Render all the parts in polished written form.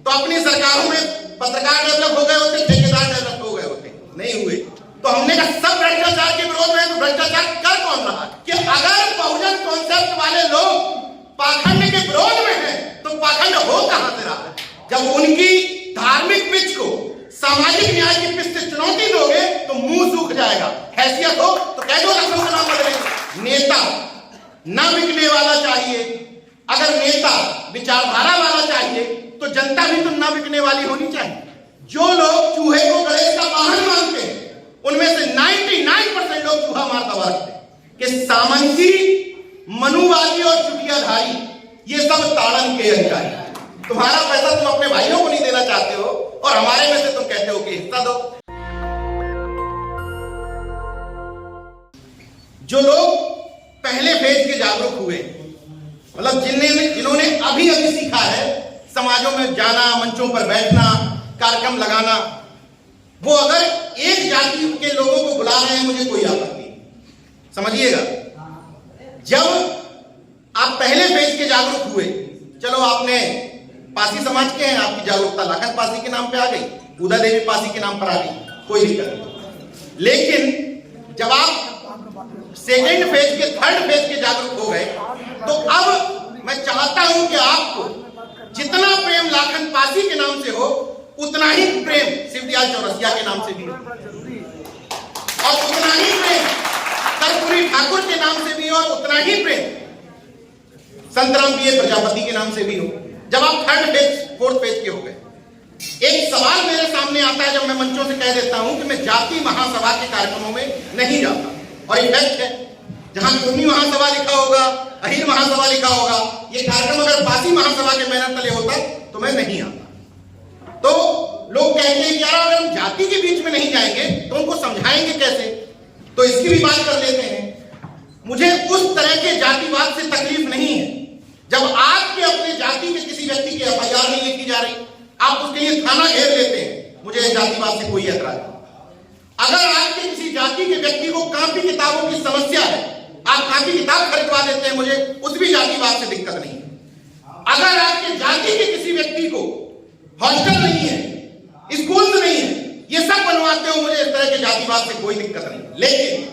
तो अपनी सरकारों में पत्रकार डेवलप हो गए होते, ठेकेदार डेवलप हो गए होते, नहीं हुए। तो हमने कहा सब भ्रष्टाचार के विरोध में, तो भ्रष्टाचार कर कौन रहा कि अगर बहुजन कॉन्सेप्ट वाले लोग पाखंड के विरोध में हैं तो पाखंड हो कहां से रहा है? जब उनकी धार्मिक पिच को सामाजिक न्याय की पिच से चुनौती दोगे तो मुंह सूख जाएगा। हैसियत हो तो कह दो लखनऊ का नाम बदलेंगे। नेता न बिकने वाला चाहिए, अगर नेता विचारधारा वाला चाहिए तो जनता भी तो न बिकने वाली होनी चाहिए। जो लोग चूहे को गणेश का वाहन मानते हैं उनमें से 99% लोग चूहा मार दबा रखते हैं कि सामंती, मनुवादी और चुटियाधारी ये सब ताड़न के अधिकारी। तुम्हारा पैसा तुम अपने भाइयों को नहीं देना चाहते हो और हमारे में से तुम कहते हो कि हिस्सा दो। जो लोग पहले फेज के जागरूक हुए, मतलब जिन्होंने अभी सीखा है समाजों में जाना, मंचों पर बैठना, कार्यक्रम लगाना, वो अगर एक जाति के लोगों को बुला रहे हैं मुझे कोई आपत्ति नहीं। समझिएगा, जब आप पहले फेज के जागरूक हुए, चलो आपने पासी समाज के हैं, आपकी जागरूकता लाखन पासी के नाम पे आ गई, उदा देवी पासी के नाम पर आ गई, कोई दिक्कत नहीं। लेकिन जब आप सेकेंड फेज के, थर्ड फेज के जागरूक हो गए तो अब मैं चाहता हूं कि आपको जितना प्रेम लाखन पासी के नाम से हो उतना ही प्रेम शिवदयाल चौरसिया के नाम से भी हो, और उतना ही प्रेम कर्पूरी ठाकुर के नाम से भी हो, और उतना ही प्रेम संतराम पीए प्रजापति के नाम से भी हो। जब आप थर्ड फेज, फोर्थ फेज के हो गए, एक सवाल मेरे सामने आता है जब मैं मंचों से कह देता हूं कि मैं जाति महासभा के कार्यक्रमों में नहीं जाता, और ये फैक्ट है। जहां कुर्मी महासभा लिखा होगा, अहिर महासभा लिखा होगा, ये कार्यक्रम अगर पासी महासभा के बैनर तले होता तो मैं नहीं आता। तो लोग कहते हैं कि यार अगर हम जाति के बीच में नहीं जाएंगे तो उनको समझाएंगे कैसे? तो इसकी भी बात कर लेते हैं। मुझे उस तरह के जातिवाद से तकलीफ नहीं है जब आपके अपने जाति के किसी व्यक्ति की एफआईआर नहीं लिखी जा रही, आप उसके लिए थाना घेर लेते हैं, मुझे जातिवाद से कोई एतराज नहीं। अगर आपके किसी जाति के व्यक्ति को कॉपी किताबों की समस्या है, आप कॉपी किताब खरीदवा देते हैं, मुझे उस भी जातिवाद से दिक्कत नहीं है। अगर आपके जाति के किसी व्यक्ति को हॉस्टल नहीं है, स्कूल नहीं है, ये सब बनवाते हो, मुझे इस तरह के जातिवाद से कोई दिक्कत नहीं। लेकिन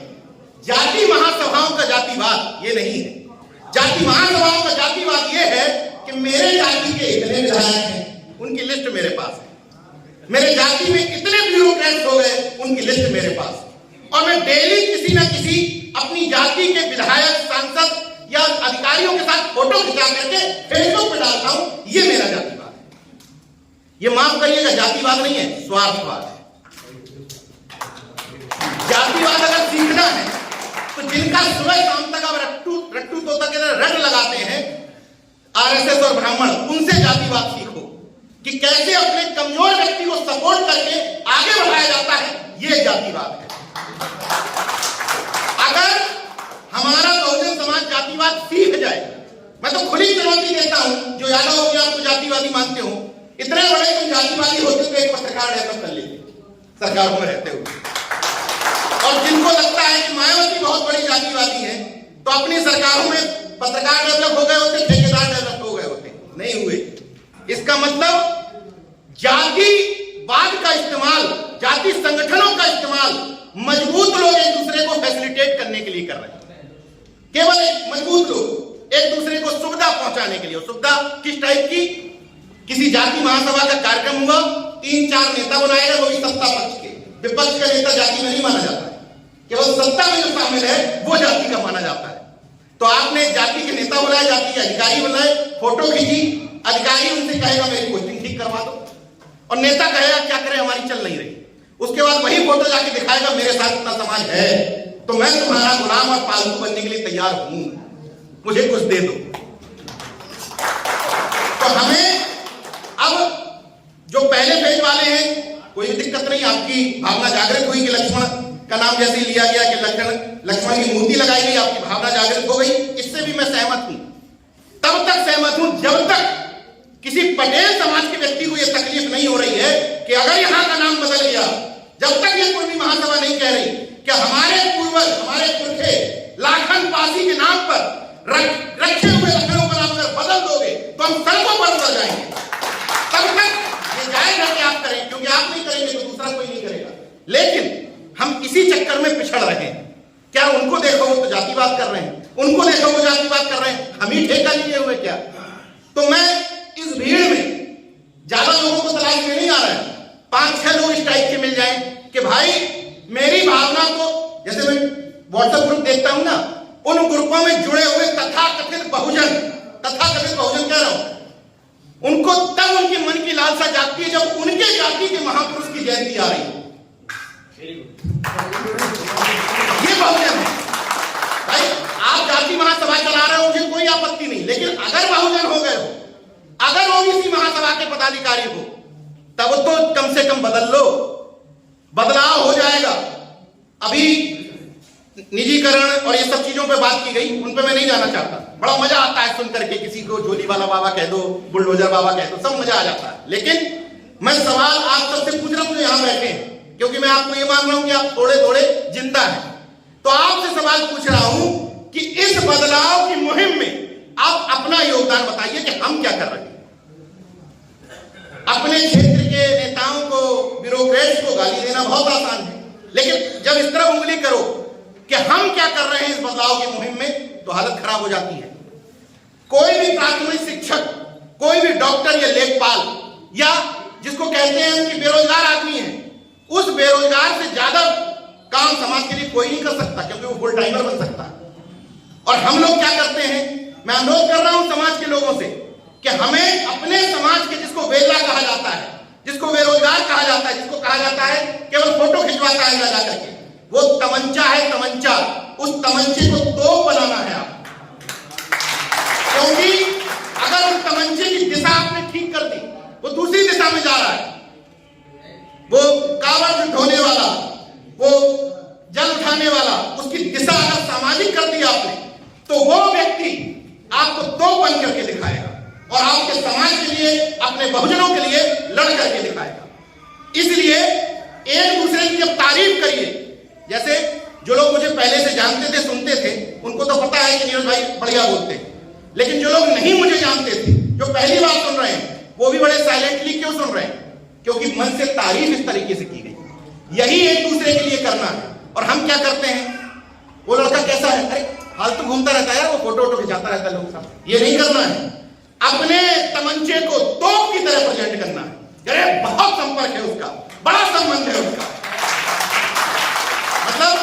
जाति महासभाओं का जातिवाद ये नहीं है। जाति महासभाओं का जातिवाद ये है कि मेरे जाति के इतने विधायक हैं, उनकी लिस्ट मेरे पास है, मेरे जाति में इतने ब्यूरोक्रेट्स हो गए, उनकी लिस्ट मेरे पास है, और मैं डेली किसी ना किसी अपनी जाति के विधायक, सांसद या अधिकारियों के साथ फोटो खिंचा करके फेसबुक पे डालता हूं। ये मेरा जातिवाद है। ये माफ करिएगा, जातिवाद नहीं है, स्वार्थवाद है। जातिवाद अगर सीखना है तो जिनका सुबह शाम तक आप रट्टू तोता के रट लगाते हैं, आरएसएस और ब्राह्मण, उनसे जातिवाद सीखो कि कैसे अपने कमजोर व्यक्ति को सपोर्ट करके आगे बढ़ाया जाता है। यह जातिवाद है। अगर हमारा बहुजन समाज जातिवाद सीख जाए, मैं तो खुली चुनौती देता हूं, जो यादव हो कि आपको जातिवादी मानते हो, इतने बड़े तुम जातिवादी होते तो एक पत्रकार डेवलप कर लेते सरकारों में रहते हुए। और जिनको लगता है कि मायावती बहुत बड़ी जातिवादी है, तो अपनी सरकारों में पत्रकार डेवलप हो गए होते, ठेकेदार डेवलप हो गए होते, नहीं हुए। इसका मतलब जातिवाद का इस्तेमाल, जाति संगठनों का इस्तेमाल मजबूत लोग एक दूसरे को फैसिलिटेट करने के लिए कर रहे हैं। केवल मजबूत लोग एक दूसरे को सुविधा पहुंचाने के लिए। सुविधा किस टाइप की? किसी जाति महासभा का कार्यक्रम हुआ, 3-4 नेता बनाएगा, वो भी सत्ता पक्ष के। विपक्ष का नेता जाति में नहीं माना जाता है, केवल सत्ता में जो शामिल है वो जाति का माना जाता है। तो आपने जाति के नेता बुलाए, जाति के अधिकारी बुलाए, फोटो खींची, अधिकारी उनसे कहेगा मेरी पोस्टिंग ठीक करवा दो, और नेता कहेगा क्या करे हमारी चल नहीं रही। उसके बाद वही फोटो जाके दिखाएगा मेरे साथ इतना समाज है, तो मैं तुम्हारा गुलाम और पालतू बनने के लिए तैयार हूं, मुझे कुछ दे दो। तो हमें अब जो पहले फेज वाले हैं कोई दिक्कत नहीं, आपकी भावना जागृत हुई कि लक्ष्मण का नाम जैसे लिया गया कि लक्ष्मण की मूर्ति लगाई गई, आपकी भावना जागृत हो गई, इससे भी मैं सहमत हूं। तब तक सहमत हूं जब तक किसी पटेल समाज के व्यक्ति को यह तकलीफ नहीं हो रही है कि अगर यहां का नाम बदल गया, जब तक ये कुर्मी महासभा नहीं कह रही कि हमारे पूर्वज, हमारे पुरखे लाखन पासी के नाम पर रखे हुए लखनऊ का नाम अगर बदल दोगे तो हम सड़कों पर उतर जाएंगे। तब तक जायज है कि आप करें, क्योंकि आप नहीं करेंगे तो दूसरा कोई नहीं करेगा। लेकिन हम इसी चक्कर में पिछड़ रहे हैं। क्या उनको देखो वो तो जातिवाद कर रहे हैं, उनको देखो वो जातिवाद कर रहे हैं, हम ही ठेका लिए हुए क्या? तो मैं इस भीड़ में ज्यादा लोगों को तलाश में नहीं आ रहा है, 5-6 लोग इस टाइप के मिल जाएं कि भाई मेरी भावना को, जैसे मैं व्हाट्सएप ग्रुप देखता हूं ना, उन ग्रुपों में जुड़े हुए तथाकथित बहुजन कह रहा हूं, उनको तब उनके मन की लालसा जागती है जब उनके जाति के महापुरुष की जयंती आ रही है। ये बहुजन है भाई। आप जाति महासभा चला रहे हो, मुझे कोई आपत्ति नहीं, लेकिन अगर बहुजन हो गए हो, अगर ओबीसी महासभा के पदाधिकारी हो, तब तो कम से कम बदल लो, बदलाव हो जाएगा। अभी निजीकरण और ये सब चीजों पे बात की गई, उन पे मैं नहीं जाना चाहता। बड़ा मजा आता है सुन करके, किसी को झोली वाला बाबा कह दो, बुलडोजर बाबा कह दो, सब मजा आ जाता है। लेकिन मैं सवाल आप सबसे पूछ रहा हूं जो यहां बैठे हैं, क्योंकि मैं आपको ये मान रहा हूं कि आप थोड़े थोड़े जिंदा हैं, तो आपसे सवाल पूछ रहा हूं कि इस बदलाव की मुहिम में आप अपना योगदान बताइए कि हम क्या कर रहे हैं। अपने क्षेत्र के नेताओं को, ब्यूरोक्रेट्स को गाली देना बहुत आसान है, लेकिन जब इस तरह उंगली करो कि हम क्या कर रहे हैं इस बदलाव की मुहिम में, तो हालत खराब हो जाती है। कोई भी प्राथमिक शिक्षक, कोई भी डॉक्टर या लेखपाल, या जिसको कहते हैं कि बेरोजगार आदमी है, उस बेरोजगार से ज्यादा काम समाज के लिए कोई नहीं कर सकता, क्योंकि वो फुल टाइमर बन सकता है। और हम लोग क्या करते हैं, मैं अनुरोध कर रहा हूं समाज के लोगों से कि हमें अपने समाज के, जिसको बेला कहा जाता है, जिसको बेरोजगार कहा जाता है, जिसको कहा जाता है केवल फोटो खिंचवाता है जा करके, वो तमंचा है, तमंचा, उस तमंचे को तोप बनाना है आप। क्योंकि अगर उस तमंचे की दिशा आपने ठीक कर दी, वो दूसरी दिशा में जा रहा है, वो कावड़ ढोने वाला, वो जल उठाने वाला, उसकी दिशा अगर सामाजिक कर दी आपने, तो वो व्यक्ति आपको तोप बन करके दिखाएगा और आपके समाज के लिए, अपने बहुजनों के लिए लड़ करके दिखाएगा। इसलिए एक दूसरे की जब तारीफ करिए, जैसे जो लोग मुझे पहले से जानते थे, सुनते थे, उनको तो पता है कि नीरज भाई बढ़िया बोलते हैं, लेकिन जो लोग नहीं मुझे जानते थे, जो पहली बार सुन रहे हैं, वो भी बड़े साइलेंटली क्यों सुन रहे हैं? क्योंकि मन से तारीफ इस तरीके से की गई। यही एक दूसरे के लिए करना है। और हम क्या करते हैं, वो लड़का कैसा है, अरे फालतू घूमता रहता है, वो फोटो वोटो खिंचाता रहता है लोगों का, ये नहीं करना है। अपने तमंचे को तोप की तरह प्रेजेंट करना है। अरे बहुत संपर्क है उसका, बड़ा संबंध है उसका, मतलब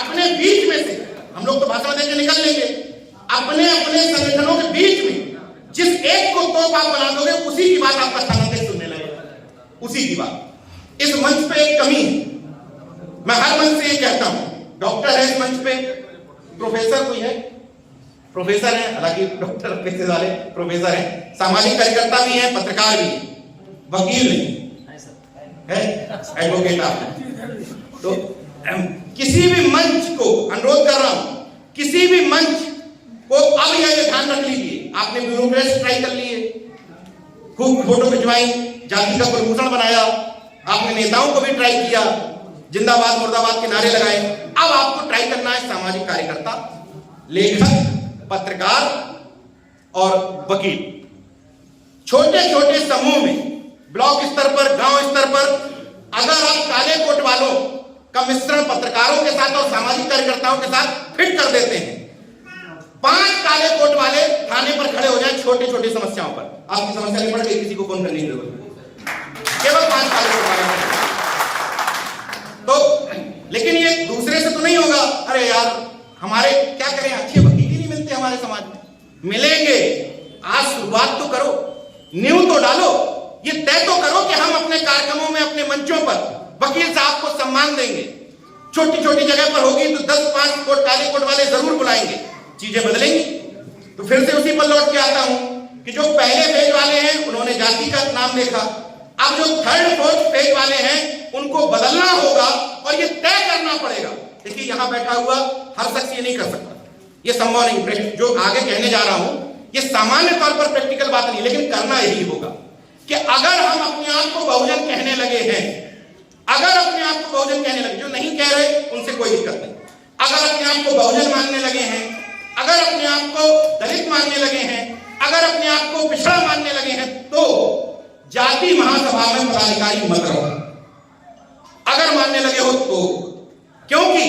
अपने बीच में से हम लोग तो भाषण देकर निकल लेंगे, अपने अपने संगठनों के बीच में जिस एक को तोप आप बना दोगे, उसी की बात आपका स्थानांतरित सुनने लगेगा, उसी की बात। इस मंच पे एक कमी है, मैं हर मंच से ये कहता हूं, डॉक्टर है इस मंच पे, प्रोफेसर कोई है, प्रोफेसर है, हालांकि डॉक्टर पैसे वाले प्रोफेसर हैं, सामाजिक कार्यकर्ता भी हैं, पत्रकार भी हैं, वकील नहीं है, एडवोकेट आप। तो किसी भी मंच को अनुरोध कर रहा हूं, किसी भी मंच को अब यह ध्यान रख लीजिए, आपने ब्यूरोक्रेट्स ट्राई कर लिए, खूब फोटो खिंचवाई, जाति का प्रमोशन बनाया, आपने नेताओं को भी ट्राई किया, जिंदाबाद मुर्दाबाद के नारे लगाए। अब आपको ट्राई करना है सामाजिक कार्यकर्ता, लेखक, पत्रकार और वकील, छोटे छोटे समूह में, ब्लॉक स्तर पर, गांव स्तर पर, अगर आप काले कोट वालों का मिश्रण पत्रकारों के साथ और सामाजिक कार्यकर्ताओं के साथ फिट कर देते हैं, 5 काले कोट वाले थाने पर खड़े हो जाएं छोटी छोटी समस्याओं पर, आपकी समस्या निपट गई, किसी को फोन करने की जरूरत नहीं, केवल 5 काले कोट वाले। तो लेकिन ये दूसरे से तो नहीं होगा, अरे यार हमारे क्या करें, अच्छे वकील ही नहीं मिलते हमारे समाज में, मिलेंगे, आज शुरुआत तो करो, नींव तो डालो, ये तय तो करो कि हम अपने कार्यक्रमों में, अपने मंचों पर वकील साहब को सम्मान देंगे। छोटी छोटी जगह पर होगी तो 10-5 कोट काले कोट वाले जरूर बुलाएंगे, चीजें बदलेंगी। तो फिर से उसी पर लौट के आता हूं कि जो पहले फेज वाले हैं उन्होंने जाति का नाम देखा, अब जो 3rd 4th फेज वाले हैं उनको बदलना होगा और ये तय करना पड़ेगा। देखिए यहां बैठा हुआ हर शख्स ये नहीं कर सकता, ये संभव नहीं। जो आगे कहने जा रहा हूं ये सामान्य तौर पर प्रैक्टिकल बात नहीं, लेकिन करना यही होगा कि अगर हम अपने आप को बहुजन कहने लगे हैं, अगर अपने आप को बहुजन कहने लगे, जो नहीं कह रहे उनसे कोई दिक्कत नहीं, अगर अपने आप को बहुजन मानने लगे हैं, अगर अपने आप को दलित मानने लगे हैं, अगर अपने आप को पिछड़ा मानने लगे हैं, तो जाति महासभा में पदाधिकारी मत रहो, अगर मानने लगे हो तो, क्योंकि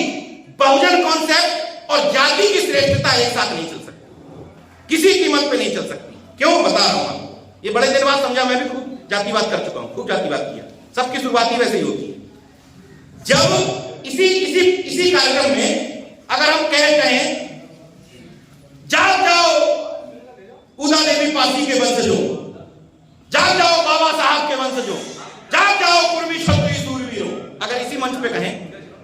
बहुजन कॉन्सेप्ट और जाति की श्रेष्ठता एक साथ नहीं चल सकती, किसी कीमत पे नहीं चल सकती। क्यों बता रहा हूं, ये बड़े दिन बाद समझा, मैं भी खूब जातिवाद कर चुका हूं, खूब जातिवाद किया, सबकी शुरुआत ही वैसे ही होती है। जब इसी कार्यक्रम में अगर हम कहें जाग जाओ उदा देवी पासी के वंशजों, जाग जाओ बाबा साहब के वंशजों, जाग जाओ कुर्मी क्षत्रिय सूरवीरों, अगर इसी मंच पे कहें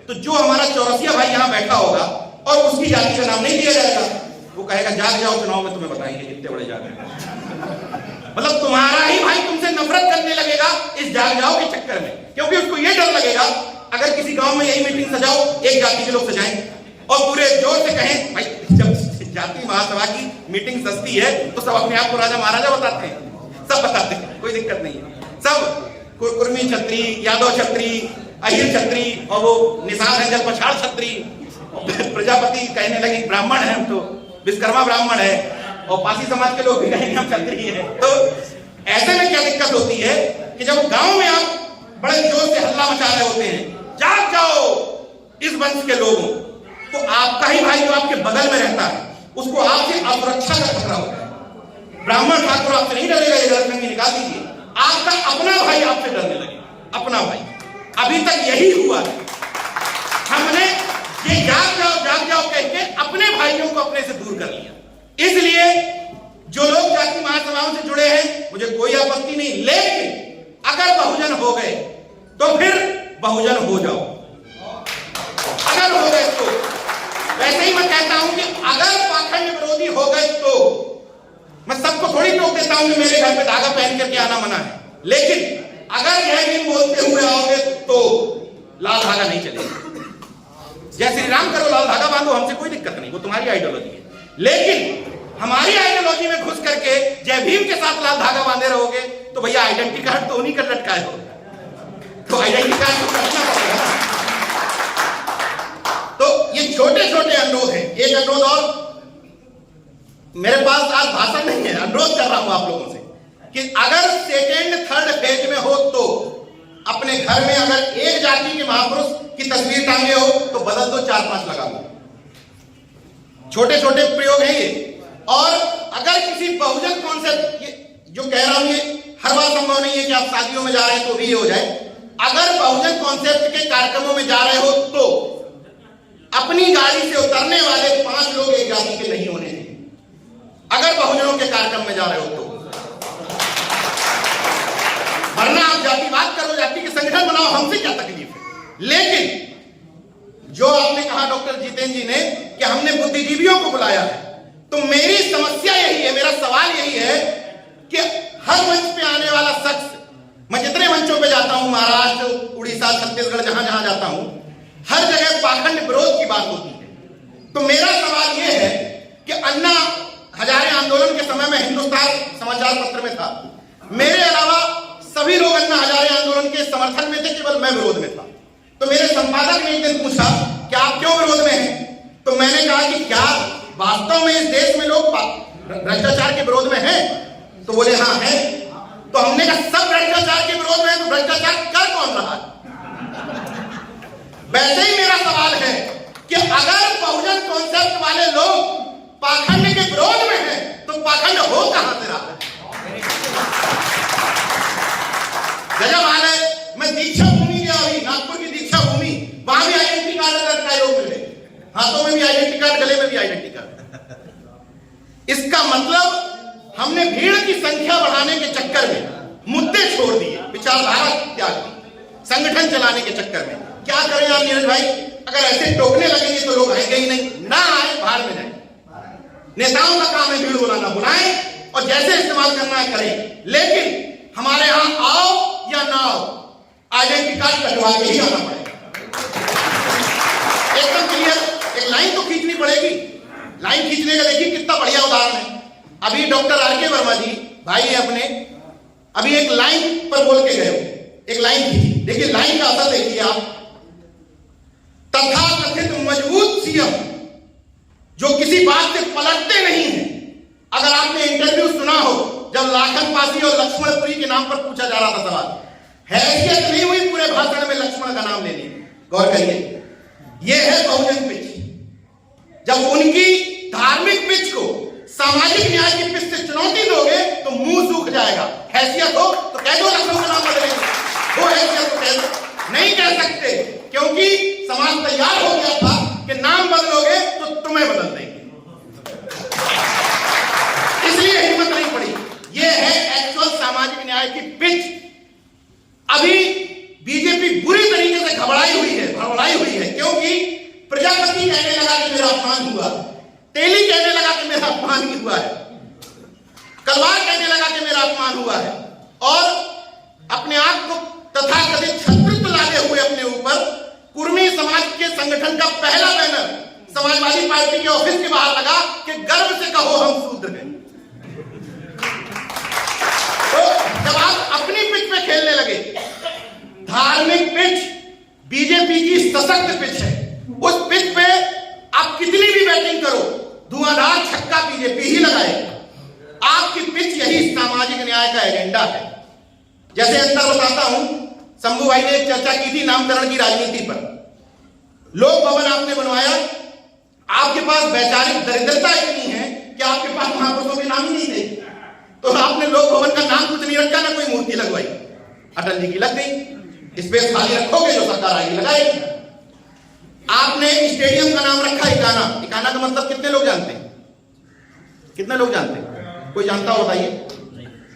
तो जो हमारा चौरसिया भाई यहां बैठा होगा और उसकी जाति का नाम नहीं दिया जाएगा, वो कहेगा जाग जाओ, चुनाव में तुम्हें बताएंगे कितने बड़े जाग रहे। मतलब तुम्हारा ही भाई तुमसे नफरत करने लगेगा इस जाग जाओ के चक्कर में, क्योंकि उसको यह डर लगेगा अगर किसी गांव में यही मीटिंग सजाओ, एक जाति के लोग सजाएं और पूरे जोर से कहें, भाई जब जाति महासभा की मीटिंग सस्ती है तो सब अपने आप को राजा महाराजा बताते हैं, सब बताते हैं, कोई दिक्कत नहीं है। सब कुर्मी छत्री, यादव छत्री, अहिर छत्री और वो निषाद है जल पछाड़ छत्री, प्रजापति कहने लगे ब्राह्मण है हम तो, विश्वकर्मा ब्राह्मण है, और पासी समाज के लोग भी कहेंगे हम छत्री हैं। तो ऐसे में क्या दिक्कत होती है कि जब गांव में आप बड़े जोर से हल्ला मचा रहे होते हैं, जाग जाओ इस वंश के लोगों, तो आपका ही भाई जो आपके बगल में रहता है उसको आपसे असुरक्षा का खतरा होता है। ब्राह्मण ठाकुर आपसे नहीं डरेगा, ये गलतफहमी निकाल दीजिए, आपका अपना भाई आपसे डरने लगेगा, अपना भाई। अभी तक यही हुआ है, हमने ये जाग जाओ कह के अपने भाइयों को अपने से दूर कर लिया। इसलिए जो लोग जाति महासभाओं से जुड़े हैं मुझे कोई आपत्ति नहीं, लेकिन अगर बहुजन हो गए तो फिर बहुजन हो जाओ, अगर हो गए तो। वैसे ही मैं कहता हूं कि अगर पाखंड विरोधी हो गए तो मैं सबको थोड़ी टोक देता हूं कि मेरे घर पे धागा पहन करके आना मना है, लेकिन अगर जय भीम बोलते हुए आओगे तो लाल धागा नहीं चलेगा। जय श्री राम करो, लाल धागा बांधो, हमसे कोई दिक्कत नहीं, वो तुम्हारी आइडियोलॉजी है। लेकिन हमारी आइडियोलॉजी में घुस करके जय भीम के साथ लाल धागा बांधे रहोगे तो भैया आइडेंटिटी कार्ड तो उन्हीं का लटकाए हो, तो आइडेंटिटी कार्ड तो रखना पड़ेगा। तो ये छोटे छोटे अनुरोध हैं। एक अनुरोध और, मेरे पास आज भाषण नहीं है, अनुरोध कर रहा हूं आप लोगों से कि अगर सेकेंड थर्ड फेज में हो तो अपने घर में अगर एक जाति के महापुरुष की तस्वीर टांगे हो तो बदल दो, 4-5 लगा दो। छोटे छोटे प्रयोग हैं ये। और अगर किसी बहुजन कॉन्सेप्ट, जो कह रहा हूं ये हर बार संभव नहीं है कि आप शादियों में जा रहे हैं तो भी ये हो जाए। अगर बहुजन कॉन्सेप्ट के कार्यक्रमों में जा रहे हो तो अपनी गाड़ी से उतरने वाले 5 लोग एक जाति के नहीं होने चाहिए, अगर बहुजनों के कार्यक्रम में जा रहे हो तो। वरना आप जातिवाद करो, जाति के संगठन बनाओ, हमसे क्या तकलीफ है। लेकिन जो आपने कहा डॉक्टर जितेंद्र जी ने कि हमने बुद्धिजीवियों को बुलाया है, तो मेरी समस्या यही है, मेरा सवाल यही है कि हर मंच पे आने वाला शख्स, मैं जितने मंचों पे जाता हूं, महाराष्ट्र, उड़ीसा, छत्तीसगढ़, जहां जहां जाता हूं, हर जगह पाखंड विरोध की बात होती है। तो मेरा सवाल यह है कि अन्ना हजारे आंदोलन के समय में हिंदुस्तान समाचार पत्र में था, मेरे अलावा सभी लोग अन्ना हजारे आंदोलन के समर्थन में थे, केवल मैं विरोध में था। तो मेरे संपादक ने एक दिन पूछा कि आप क्यों विरोध में हैं? तो मैंने कहा कि क्या वास्तव में इस देश में लोग भ्रष्टाचार के विरोध में हैं? तो बोले हाँ है। तो हमने कहा सब भ्रष्टाचार के विरोध में है, तो भ्रष्टाचार कर कौन रहा है? वैसे ही मेरा सवाल है कि अगर बहुजन कॉन्सेप्ट वाले लोग पाखंड के विरोध में हैं, तो पाखंड हो कहां से रहा है? गजब हाल है। मैं दीक्षा भूमि गया, अभी नागपुर की दीक्षा भूमि, वहां भी आइडेंटिटी कार्ड लटकाए लोग मिले, हाथों में भी आइडेंटिटी कार्ड, गले में भी आइडेंटिटी कार्ड। इसका मतलब हमने भीड़ की संख्या बढ़ाने के चक्कर में मुद्दे छोड़ दिए, विचारधारा त्याग दी, संगठन चलाने के चक्कर में। क्या करें आप नीरज भाई? अगर ऐसे टोकने लगेंगे तो लोग आएंगे ही नहीं, ना आए बाहर में जाए। नेताओं का काम है भीड़ बुलाना, बुलाएं और जैसे इस्तेमाल करना है करें, लेकिन हमारे यहां आओ या ना आओ, आइडेंटिटी कार्ड कटवा के ही आना पड़ेगा, एकदम क्लियर। एक लाइन तो खींचनी पड़ेगी। लाइन खींचने का देखिए कितना बढ़िया उदाहरण है। अभी डॉक्टर आर.के. वर्मा जी भाई है अपने, अभी एक लाइन पर बोल के गए, एक लाइन खींची, देखिए लाइन का असर देखिए आप। तथाकथित मजबूत सीएम जो किसी बात से पलटते नहीं है। अगर आपने इंटरव्यू सुना हो, जब लाखन पासी और लक्ष्मणपुरी के नाम पर पूछा जा रहा था सवाल। हैसियत नहीं हुई पूरे भाषण में लक्ष्मण का नाम लेने। गौर करिए, यह है बहुजन पिच। जब उनकी धार्मिक पिच को सामाजिक न्याय की पिच से चुनौती दोगे तो मुंह सूख जाएगा। हैसियत हो तो कह दो लखनऊ का नाम बदलेंगे, वो हैसियत तो कह दो। नहीं कह सकते क्योंकि समाज तैयार हो गया था कि नाम बदलोगे तो तुम्हें बदल देंगे, इसलिए हिम्मत नहीं पड़ी। यह है एक्चुअल सामाजिक न्याय की पिच। अभी बीजेपी बुरी तरीके से घबराई हुई है क्योंकि प्रजापति कहने लगा कि मेरा अपमान हुआ, तेली कहने लगा कि मेरा अपमान ही हुआ है, कलवार कहने लगा कि मेरा अपमान हुआ है, और अपने आप को तथाकथित छत्रित्व लादे हुए अपने ऊपर कुर्मी समाज के संगठन का पहला बैनर समाजवादी पार्टी के ऑफिस के बाहर लगा कि गर्व से कहो हम शूद्र हैं। तो जब आप अपनी पिच पे खेलने लगे, धार्मिक पिच बीजेपी की सशक्त पिच है, उस पिच पे आप कितनी भी बैटिंग करो धुआंधार छक्का बीजेपी ही लगाएगी। आपकी पिच यही सामाजिक न्याय का एजेंडा है। जैसे अंतर बताता हूं, शंभू भाई ने एक चर्चा की थी नामकरण की राजनीति पर। लोक भवन आपने बनवाया, आपके पास वैचारिक दरिद्रता इतनी है कि आपके पास महापुरुषों के नाम ही नहीं थे, तो आपने लोक भवन का नाम कुछ नहीं रखा, ना कोई मूर्ति लगवाई। अटल जी की लग गई, स्पेस खाली रखोगे जो सरकार आएगी लगाएगी। आपने स्टेडियम का नाम रखा इकाना। इकाना का मतलब कितने लोग जानते हैं? कितने लोग जानते हैं? कोई जानता हो बताइए?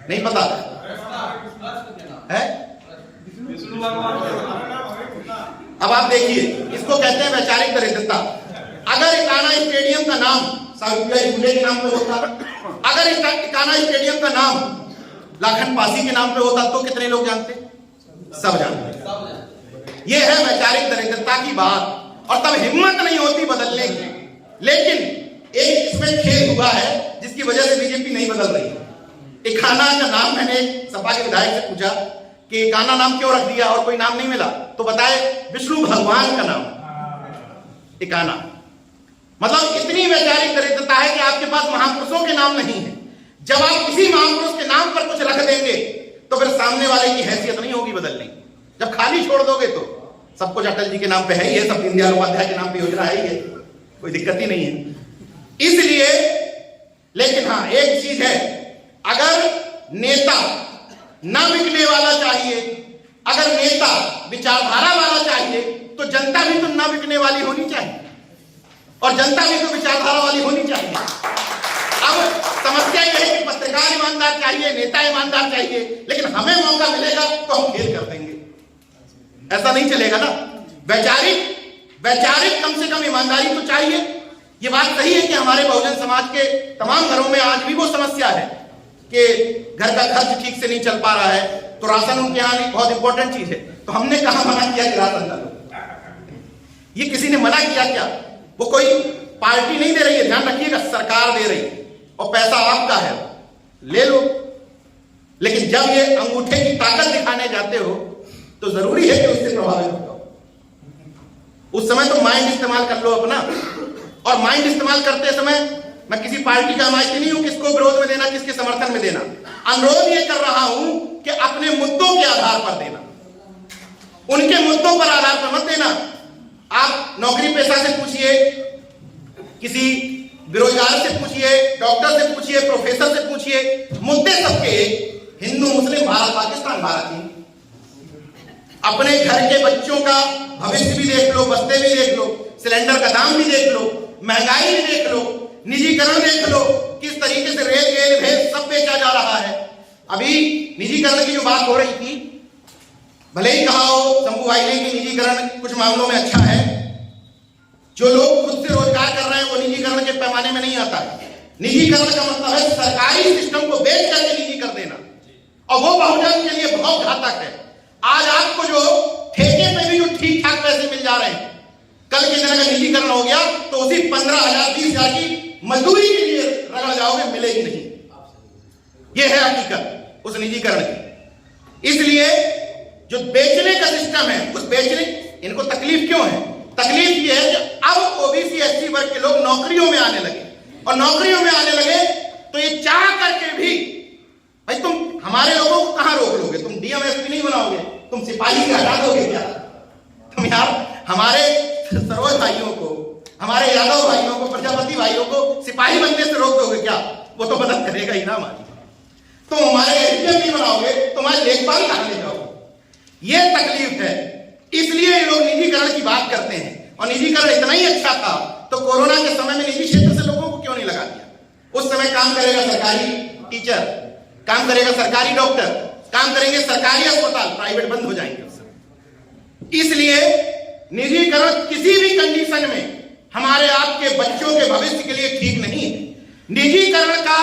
नहीं पता है? अब आप देखिए, इसको कहते हैं वैचारिक दरिद्रता। अगर इकाना स्टेडियम का नाम सावित्रीबाई फुले के नाम पे होता, अगर इकाना स्टेडियम का नाम लाखन पासी के नाम पे होता, तो कितने लोग जानते? सब जानते। यह है वैचारिक दरिद्रता की बात, और तब हिम्मत नहीं होती बदलने की। लेकिन एक इसमें खेल हुआ है जिसकी वजह से बीजेपी नहीं बदल रही। इकाना का नाम, मैंने सपा के विधायक से पूछा कि इकाना नाम क्यों रख दिया और कोई नाम नहीं मिला, तो बताए विष्णु भगवान का नाम इकाना। मतलब इतनी वैचारिक दरिद्रता है कि आपके पास महापुरुषों के नाम नहीं है। जब आप किसी महापुरुष के नाम पर कुछ रख देंगे तो फिर सामने वाले की हैसियत नहीं होगी बदलने की। जब खाली छोड़ दोगे तो सब कुछ अटल जी के नाम पे है ही है, सब दीनदयाल उपाध्याय के नाम पे योजना है ही है, कोई दिक्कत ही नहीं है। इसलिए, लेकिन हाँ एक चीज है, अगर नेता ना बिकने वाला चाहिए, अगर नेता विचारधारा वाला चाहिए, तो जनता भी तो ना बिकने वाली होनी चाहिए और जनता भी तो विचारधारा वाली होनी चाहिए। अब समस्या यह है कि पत्रकार ईमानदार चाहिए, नेता ईमानदार चाहिए, लेकिन हमें मौका मिलेगा तो हम खेल कर देंगे, ऐसा नहीं चलेगा ना। वैचारिक कम से कम ईमानदारी तो चाहिए। ये बात सही है कि हमारे बहुजन समाज के तमाम घरों में आज भी वो समस्या है कि घर का खर्च ठीक से नहीं चल पा रहा है, तो राशन उनके यहाँ बहुत इंपॉर्टेंट चीज है। तो हमने कहा मना किया कि राशन का लो? ये किसी ने मना किया क्या? वो कोई पार्टी नहीं दे रही है, ध्यान रखिएगा, सरकार दे रही है और पैसा आपका है, ले लो। लेकिन जब ये अंगूठे की ताकत दिखाने जाते हो तो जरूरी है कि उससे प्रभावित हो। उस समय तो माइंड इस्तेमाल कर लो अपना, और माइंड इस्तेमाल करते समय मैं किसी पार्टी का हिमायती नहीं हूं, किसको विरोध में देना, किसके समर्थन में देना। अनुरोध ये कर रहा हूं कि अपने मुद्दों के आधार पर देना, उनके मुद्दों पर आधार पर मत देना। आप नौकरी पेशा से पूछिए, किसी बेरोजगार से पूछिए, डॉक्टर से पूछिए, प्रोफेसर से पूछिए, मुद्दे सबके हिंदू मुस्लिम भारत पाकिस्तान भारत ही। अपने घर के बच्चों का भविष्य भी देख लो, बस्ते भी देख लो, सिलेंडर का दाम भी देख लो, महंगाई भी देख लो, निजीकरण देख लो, किस तरीके से रेल गेल भेल सब बेचा जा रहा है। अभी निजीकरण की जो बात हो रही थी, भले ही कहा हो शंभू भाई ने कि निजीकरण कुछ मामलों में अच्छा है, जो लोग खुद से रोजगार कर रहे हैं वो निजीकरण के पैमाने में नहीं आता है। निजीकरण का मतलब है सरकारी सिस्टम को बेच करके निजी कर देना, और वो बहुजन के लिए बहुत घातक है। आज आपको जो ठेके पे भी जो ठीक ठाक पैसे मिल जा रहे हैं, कल के दिन अगर निजीकरण हो गया तो उसी 15,000 20,000 की मजदूरी के लिए रगड़ जाओगे, मिलेगी नहीं। यह है हकीकत उस निजीकरण की। इसलिए जो बेचने का सिस्टम है, उस बेचने, इनको तकलीफ क्यों है? तकलीफ यह है कि अब ओबीसी एससी वर्ग के लोग नौकरियों में आने लगे, और नौकरियों में आने लगे तो ये चाह करके भी भाई तुम हमारे लोगों को कहां रोक लोगे? तुम डीएमएसपी नहीं बनाओगे, तुम सिपाही से हटा दोगे क्या? तुम यार हमारे सरोज भाइयों को, हमारे यादव भाइयों को, प्रजापति भाइयों को सिपाही बनने से रोक दोगे क्या? वो तो मदद करेगा ही ना हमारी। तुम हमारे एसडीएम नहीं बनाओगे, तुम्हारे लेखपाल कहां ले जाओगे? ये तकलीफ है। इसलिए ये लोग निजीकरण की बात करते हैं। और निजीकरण इतना ही अच्छा था तो कोरोना के समय में निजी क्षेत्र से लोगों को क्यों नहीं लगा दिया? उस समय काम करेगा सरकारी टीचर, काम करेगा सरकारी डॉक्टर, काम करेंगे सरकारी अस्पताल, प्राइवेट बंद हो जाएंगे उस समय। इसलिए निजीकरण किसी भी कंडीशन में हमारे आपके बच्चों के भविष्य के लिए ठीक नहीं है। निजीकरण का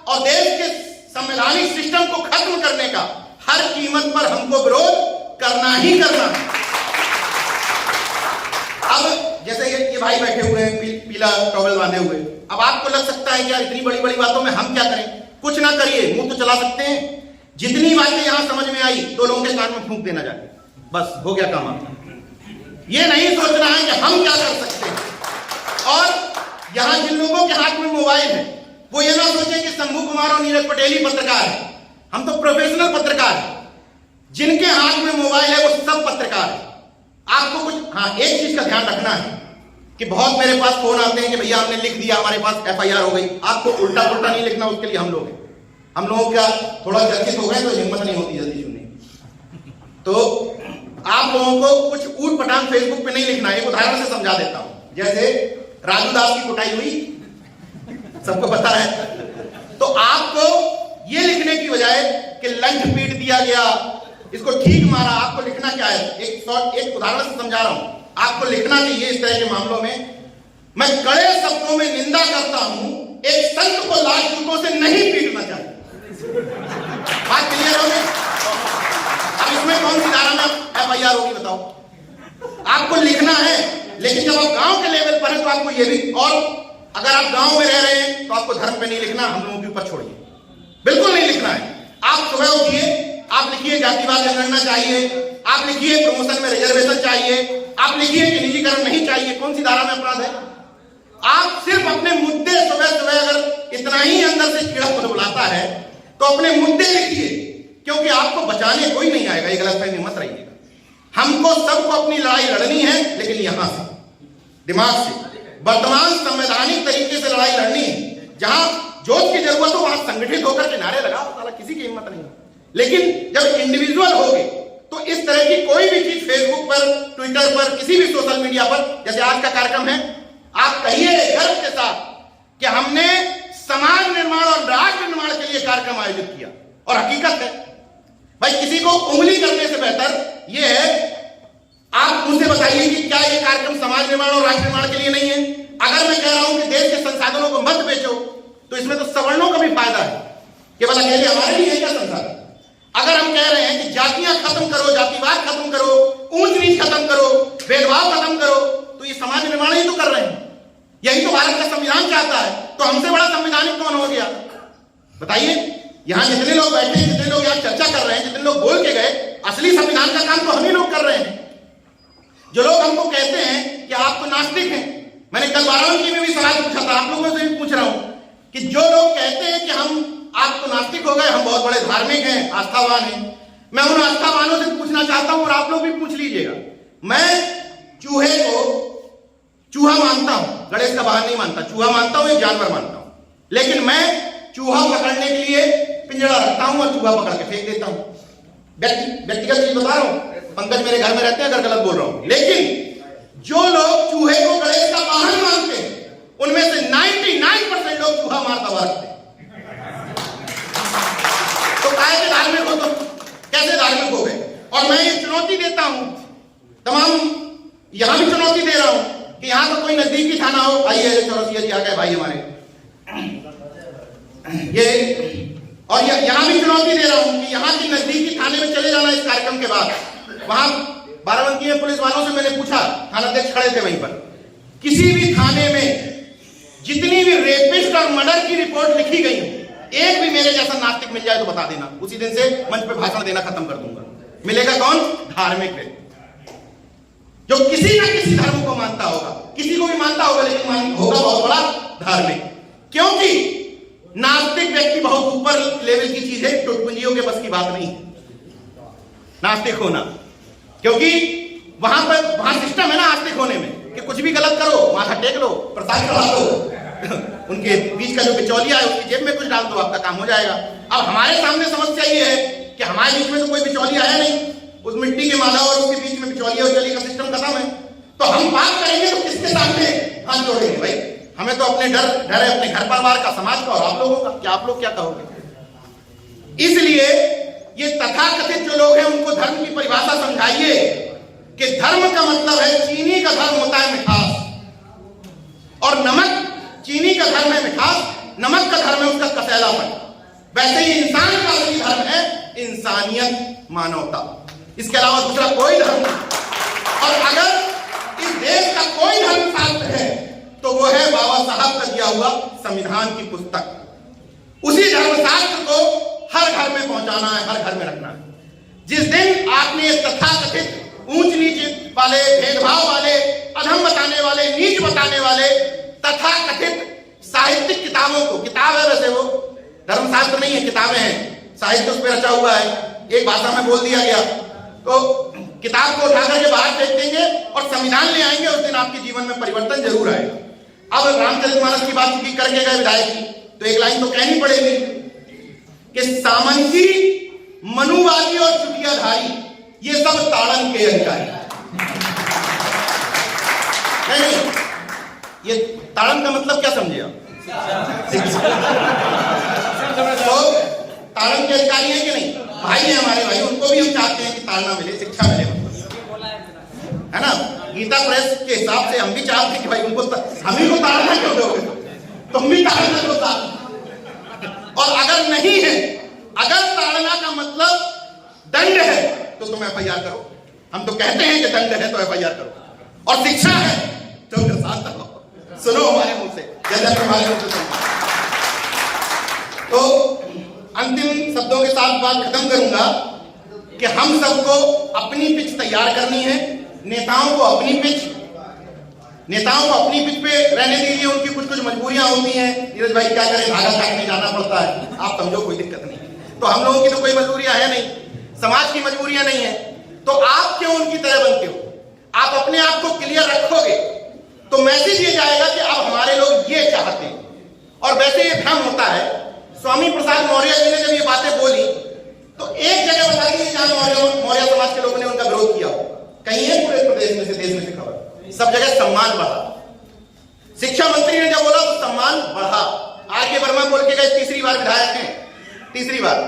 और देश के संवैधानिक सिस्टम को खत्म करने का हर कीमत पर हमको विरोध करना ही करना है। अब जैसे ये भाई बैठे हुए हैं पीला टॉवेल बांधे हुए, अब आपको लग सकता है कि यार इतनी बड़ी बड़ी बातों में हम क्या करें? कुछ ना करिए, मुंह तो चला सकते हैं। जितनी बातें यहां समझ में आई तो लोगों के कान में फूंक देना जाके, बस हो गया काम आपका। ये नहीं सोचना है कि हम क्या कर सकते हैं। और यहां जिन लोगों के हाथ में मोबाइल है वो ये ना सोचे कि शंभू कुमार और नीरज पटेल ही पत्रकार है। हम तो प्रोफेशनल पत्रकार हैं। जिनके हाथ में मोबाइल है वो सब पत्रकार है। आपको कुछ एक चीज का ध्यान रखना है कि बहुत मेरे पास फोन आते हैं कि भैया हमने लिख दिया, हमारे पास एफआईआर हो गई। आपको उल्टा पुल्टा नहीं लिखना, उसके लिए हम लोग हैं। हम लोगों का थोड़ा चर्चित हो गए तो हिम्मत नहीं होती जल्दी सुनने। तो आप लोगों को कुछ ऊट पटांग फेसबुक पे नहीं लिखना है। एक उदाहरण से समझा देता हूं। जैसे राजू दास की कुटाई हुई, सबको पता है। तो आपको ये लिखने की बजाय कि लंच पीट दिया गया, इसको ठीक मारा, आपको लिखना क्या है? एक उदाहरण से समझा रहा हूं। आपको लिखना चाहिए इस तरह के मामलों में, मैं कड़े शब्दों में निंदा करता हूं, एक संत को लाल जूतों से नहीं पीटना चाहिए। बात क्लियर हो गई? अब इसमें कौन सी धारा में एफआईआर होगी बताओ? आपको लिखना है, लेकिन जब आप गांव के लेवल पर है तो आपको ये भी, और अगर आप गांव में रह रहे हैं तो आपको धर्म पे नहीं लिखना, हम लोगों के ऊपर छोड़िए, बिल्कुल नहीं लिखना है। आप सुबह उठिए, आप लिखिए जातिवाद जनगणना चाहिए, आप लिखिए प्रमोशन में रिजर्वेशन चाहिए, आप लिखिए कि निजीकरण नहीं चाहिए। कौन सी धारा में अपराध है? आप सिर्फ अपने मुद्दे सुबह सुबह, अगर इतना ही अंदर से कीड़ा बुलाता है तो अपने मुद्दे लिखिए, क्योंकि आपको बचाने कोई नहीं आएगा। ये गलतफहमी मत रहिएगा। हमको सबको अपनी लड़ाई लड़नी है, लेकिन यहां से, दिमाग से, वर्तमान संवैधानिक तरीके से लड़ाई लड़नी है। जहां जोत की जरूरत हो वहां संगठित होकर के नारे लगाओ, साला किसी की हिम्मत नहीं। लेकिन जब इंडिविजुअल हो गए तो इस तरह की कोई भी चीज फेसबुक पर, ट्विटर पर, किसी भी सोशल मीडिया पर, जैसे आज का कार्यक्रम है, आप कहिए गर्व के साथ कि हमने समाज निर्माण और राष्ट्र निर्माण के लिए कार्यक्रम आयोजित किया। और हकीकत है भाई, किसी को उंगली करने से बेहतर यह है आप मुझसे बताइए कि क्या यह कार्यक्रम समाज निर्माण और राष्ट्र निर्माण के लिए नहीं है? अगर मैं कह रहा हूं कि देश के संसाधनों को मत बेचो, तो इसमें तो सवर्णों का भी फायदा है। केवल अकेले हमारे लिए है क्या संसाधन? अगर हम कह रहे हैं कि जातियां खत्म करो, जातिवाद खत्म करो, ऊंच नीच खत्म करो, भेदभाव खत्म करो, तो ये समाज निर्माण ही तो कर रहे हैं। यही तो भारत का संविधान चाहता है। तो हमसे बड़ा संवैधानिक कौन हो गया बताइए? यहां जितने लोग बैठे हैं, जितने लोग यहां चर्चा कर रहे हैं, जितने लोग बोल के गए, असली संविधान का काम तो हम ही लोग कर रहे हैं। जो लोग हमको कहते हैं कि आप तो नास्तिक हैं, मैंने कल वाराणसी में भी सवाल पूछा था, आप लोगों से भी पूछ रहा हूं कि जो लोग कहते हैं कि आप तो नास्तिक हो गए, हम बहुत बड़े धार्मिक हैं, आस्थावान हैं, मैं उन आस्थावानों से पूछना चाहता हूं और आप लोग भी पूछ लीजिएगा। मैं चूहे को चूहा मानता हूं, गणेश का वाहन नहीं मानता, चूहा मानता हूं, एक जानवर मानता हूं, लेकिन मैं चूहा पकड़ने के लिए पिंजरा रखता हूं और चूहा पकड़ के फेंक देता हूं। व्यक्तिगत चीज बता रहा हूं, पंकज मेरे घर में रहते हैं, अगर गलत बोल रहा हूं। लेकिन जो लोग चूहे को गणेश का वाहन मानते हैं, उनमें से 99% लोग चूहा मार दबा रखते हैं। तो कैसे धार्मिक हो? तुम कैसे धार्मिक हो गए? और मैं ये चुनौती देता हूं, तमाम यहां भी चुनौती दे रहा हूं कि यहां तो कोई नजदीकी थाना हो, आइए चौरसिया जी आ गए भाई हमारे, ये और यहां भी चुनौती दे रहा हूं कि यहां की नजदीकी थाने में चले जाना इस कार्यक्रम के बाद। वहां बाराबंकी में पुलिस वालों से मैंने पूछा, थाना अध्यक्ष खड़े थे वहीं पर, किसी भी थाने में जितनी भी रेपिस्ट और मर्डर की रिपोर्ट लिखी गई, एक भी मेरे जैसा नास्तिक मिल जाए तो बता देना, उसी दिन से मंच पे भाषण देना खत्म कर दूंगा। मिलेगा कौन? धार्मिक व्यक्ति जो किसी ना किसी धर्म को मानता होगा, किसी को भी मानता होगा, लेकिन होगा बहुत बड़ा धार्मिक। क्योंकि नास्तिक व्यक्ति बहुत ऊपर लेवल की चीज है, टुटपुंजियों के बस की बात नहीं है नास्तिक होना, क्योंकि वहां सिस्टम है ना आस्तिक होने में कि कुछ भी गलत करो, माथा टेक लो, प्रसाद चढ़ा दो, उनके बीच का जो बिचौलिया है उसकी जेब में कुछ डाल दो, आपका काम हो जाएगा। अब हमारे सामने समस्या ये है कि हमारे बीच में तो कोई बिचौलिया है नहीं, उस मिट्टी के माला और उसके बीच में बिचौलिया उचौलिया का सिस्टम खत्म है, तो हम बात करेंगे तो किसके सामने हाथ जोड़ेंगे भाई? हमें तो अपने डर है अपने घर परिवार का, समाज का और आप लोगों का। क्या आप लोग क्या कहोगे? इसलिए ये तथाकथित जो लोग हैं उनको धर्म की परिभाषा समझाइए कि धर्म का मतलब है, चीनी का धर्म होता है मिठास, और नमक, चीनी का धर्म है मिठास, नमक का धर्म है उसका कसैलापन। वैसे ही इंसान का असली धर्म है इंसानियत, मानवता, इसके अलावा दूसरा कोई धर्म नहीं। और अगर इस देश का कोई धर्म शास्त्र है तो वो है बाबा साहब का दिया हुआ संविधान की पुस्तक। उसी धर्मशास्त्र को हर घर में पहुंचाना है, हर घर में रखना है। जिस दिन आपने तथाकथित ऊंच नीच वाले, भेदभाव वाले, अधम बताने वाले, नीच बताने वाले तथाकथित साहित्यिक किताबों को, किताब है वैसे वो धर्मशास्त्र नहीं है, किताबें हैं, साहित्य उस पर रचा हुआ है, एक भाषा में बोल दिया गया, तो किताब को उठा करके बाहर फेंक देंगे और संविधान ले आएंगे, उस दिन आपके जीवन में परिवर्तन जरूर आएगा। अब रामचरितमानस की बात करके गए विधायक की, तो एक लाइन तो कहनी पड़ेगी कि सामंती, मनुवादी और चुटियाधारी ये सब ताड़न के अधिकारी। नहीं, ये ताड़न का मतलब क्या समझे आप? तो ताड़न के अधिकारी है कि नहीं? भाई है हमारे भाई, उनको भी हम चाहते हैं कि ताड़ना मिले, शिक्षा मिले, है ना? गीता प्रेस के हिसाब से हम भी चाहते हैं कि भाई उनको, हम ही को ताड़ना क्यों दोगे? तुम भी ताड़ना दो साथ। और अगर नहीं है, अगर ताड़ना का मतलब दंड है तो तुम एफआईआर करो। हम तो कहते हैं कि दंड है तो एफआईआर करो, और शिक्षा है तो साथ रहो। सुनो हमारे मुंह से, जैसा हमारे मुंह से। तो अंतिम शब्दों के साथ बात खत्म करूंगा कि हम सबको अपनी पिच तैयार करनी है, नेताओं को अपनी पिच पे रहने दीजिए। उनकी कुछ कुछ मजबूरियां होती हैं, नीरज भाई क्या करें, धागा काटने जाना पड़ता है, आप समझो कोई दिक्कत नहीं। तो हम लोगों की तो कोई मजबूरियां है नहीं, समाज की मजबूरियां नहीं है, तो आप क्यों उनकी तरह बनते हो? आप अपने आप को क्लियर रखोगे तो मैसेज ये जाएगा कि अब हमारे लोग ये चाहते हैं। और वैसे ये भ्रम होता है, स्वामी प्रसाद मौर्य जी ने जब ये बातें बोली तो एक जगह बताइए जहां मौर्य समाज के लोगों ने उनका विरोध किया हो, कहीं है पूरे प्रदेश में से, देश में से खबर? सब जगह सम्मान बढ़ा। शिक्षा मंत्री ने जब बोला तो सम्मान बढ़ा। आर के वर्मा बोल के गए, तीसरी बार विधायक हैं, तीसरी बार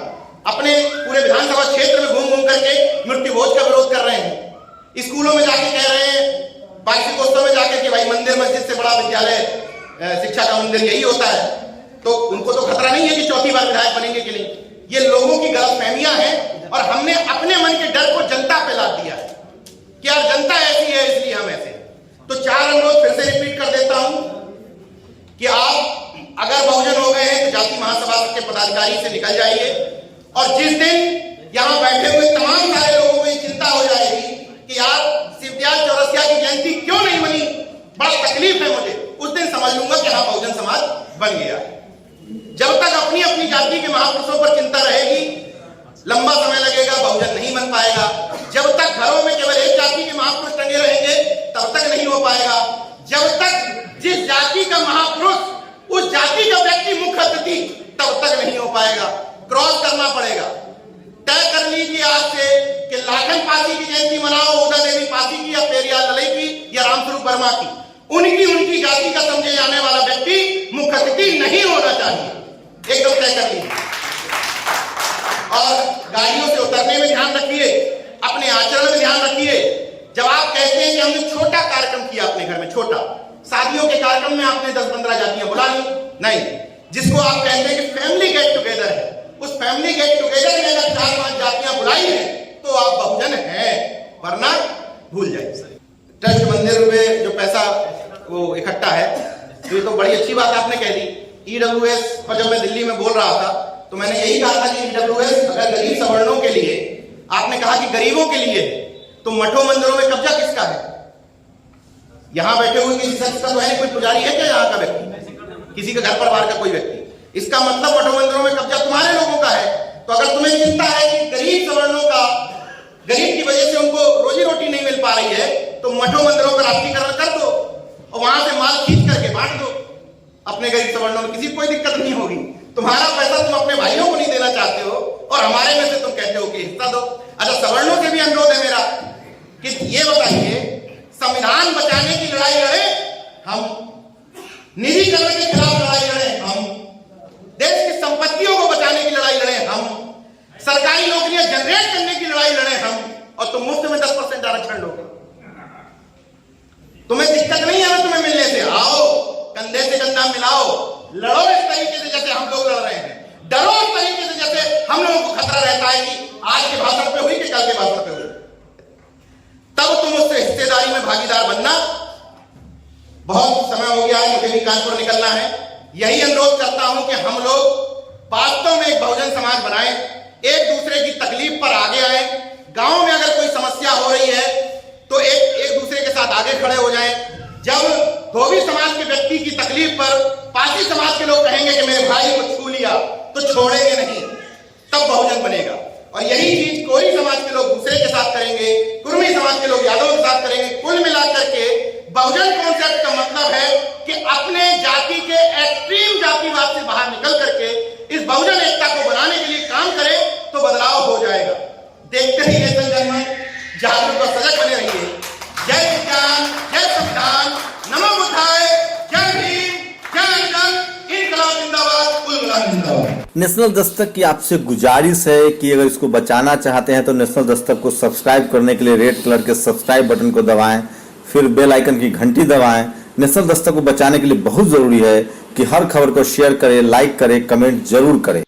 अपने पूरे विधानसभा क्षेत्र में घूम घूम करके मृत्यु भोज का विरोध कर रहे हैं। स्कूलों में जाके कह रहे हैं, वार्षिकोत्सव में जाके कि भाई मंदिर मस्जिद से बड़ा विद्यालय, शिक्षा का मंदिर यही होता है। तो उनको तो खतरा नहीं है कि चौथी बार विधायक बनेंगे कि नहीं। ये लोगों की गलतफहमियां हैं और हमने अपने मन के डर को जनता पे लाद दिया है कि यार जनता ऐसी है इसलिए हम ऐसे। तो 4 अनुरोध फिर से रिपीट कर देता हूं कि आप अगर बहुजन हो गए हैं तो जाति महासभा के पदाधिकारी से निकल जाइए, और जिस दिन यहां बैठे हुए तमाम सारे लोगों को ये चिंता हो जाएगी कि यार शिवदयाल चौरसिया की जयंती क्यों नहीं बनी, बड़ा तकलीफ है मुझे, उस दिन समझ लूंगा कि हाँ बहुजन समाज बन गया। जब तक अपनी अपनी जाति के महापुरुषों पर चिंता रहेगी, लंबा समय लगेगा, बहुजन नहीं बन पाएगा। जब तक घरों में केवल एक जाति के महापुरुष टंगे रहेंगे तब तक नहीं हो पाएगा। जब तक जिस जाति का महापुरुष उस जाति का व्यक्ति मुख्य अतिथि, तब तक नहीं हो पाएगा। क्रॉस करना पड़ेगा। तय कर लीजिए आज से कि लाखन पासी की जयंती मनाओ, उदा देवी पासी की या पेरियार ललई की या रामस्वरूप वर्मा की, उनकी जाति का समझे जाने वाला व्यक्ति मुख्य अतिथि नहीं होना चाहिए, एकदम तय कर लीजिए। और गाड़ियों से उतरने में ध्यान रखिए, अपने आचरण में ध्यान रखिए। जब आप कहते हैं कि हमने छोटा कार्यक्रम किया अपने घर में, छोटा शादियों के कार्यक्रम में आपने 10-15 जातियां बुला ली, नहीं, जिसको आप कहते हैं कि फैमिली गेट टुगेदर है, उस फैमिली गेट टुगेदर में अगर 4-5 जातियां बुलाई है तो आप बहुजन हैं, वरना भूल जाइए। ट्रस्ट मंदिर में जो पैसा वो इकट्ठा है, तो ये तो बड़ी अच्छी बात आपने कह दी। ईडब्ल्यूएस पर जब मैं दिल्ली में बोल रहा था तो मैंने यही कहा था कि ईडब्ल्यूएस अगर गरीब सवर्णों के लिए, आपने कहा कि गरीबों के लिए, तो मठों मंदिरों में कब्जा किसका है? यहां बैठे हुए किसी शख्स का तो है, कोई पुजारी है क्या यहाँ का व्यक्ति, किसी का घर परिवार का कोई व्यक्ति? इसका मतलब मठों मंदिरों में कब्जा तुम्हारे लोगों का है। तो अगर तुम्हें चिंता है कि गरीब सवर्णों का, गरीब की वजह से उनको रोजी रोटी नहीं मिल पा रही है, तो मठों मंदिरों का राष्ट्रीयकरण कर दो और वहां से माल खींच करके बांट दो अपने गरीब सवर्णों में, किसी कोई दिक्कत नहीं होगी। तुम्हारा पैसा तुम अपने भाइयों को नहीं देना चाहते हो और हमारे में से तुम कहते हो कि हिस्सा दो। अच्छा, सवर्णों से भी अनुरोध है मेरा कि ये बताइए, संविधान बचाने की लड़ाई लड़े हम, निजीकरण के खिलाफ लड़ाई लड़े हम, देश की संपत्तियों को बचाने की लड़ाई लड़े हम, सरकारी नौकरियां जनरेट करने की लड़ाई लड़े हम, और तुम मुफ्त में 10% आरक्षण लोगे। तुम्हें दिक्कत नहीं है तुम्हें मिलने से, आओ कंधे से कंधा मिलाओ, लड़ो इस तरीके से जैसे हम लोग लड़ रहे हैं, डरो इस तरीके से जैसे हम लोगों को खतरा रहता है कि आज के भाषण पे हुई कि कल के भाषण पे हुई। तब तुम उससे हिस्सेदारी में भागीदार बनना। बहुत समय हो गया है, मुझे भी कानपुर निकलना है। यही अनुरोध करता हूं कि हम लोग वास्तव में एक बहुजन समाज बनाएं, एक दूसरे की तकलीफ पर आगे आए। गांव में अगर कोई समस्या हो रही है तो एक दूसरे के साथ आगे खड़े हो जाएं। जब धोबी समाज के व्यक्ति की तकलीफ पर पासी समाज के लोग कहेंगे कि मेरे भाई को छू लिया, तो छोड़ेंगे नहीं, तब बहुजन बनेगा। और यही चीज कोई समाज के लोग दूसरे के साथ करेंगे, कुर्मी समाज के लोग यादव के साथ करेंगे। कुल मिलाकर के बहुजन कॉन्सेप्ट का मतलब है कि अपने जाति के एक्सट्रीम जातिवाद से बाहर निकल करके इस बहुजन एकता को बनाने के लिए काम करें तो बदलाव हो जाएगा। देखते रहिए जनगणमन, जागरूक और सजग बने रहिए। जय विज्ञान, जय संविधान, नमो बुद्धाय, जय भीम, जय अंजन, इनकलाब जिंदाबाद, कुल मिलाकर जिंदाबाद। नेशनल दस्तक की आपसे गुजारिश है कि अगर इसको बचाना चाहते हैं तो नेशनल दस्तक को सब्सक्राइब करने के लिए रेड कलर के सब्सक्राइब बटन को दबाएं, फिर बेल आइकन की घंटी दबाएं। नेशनल दस्तक को बचाने के लिए बहुत जरूरी है कि हर खबर को शेयर करें, लाइक करें, कमेंट जरूर करें।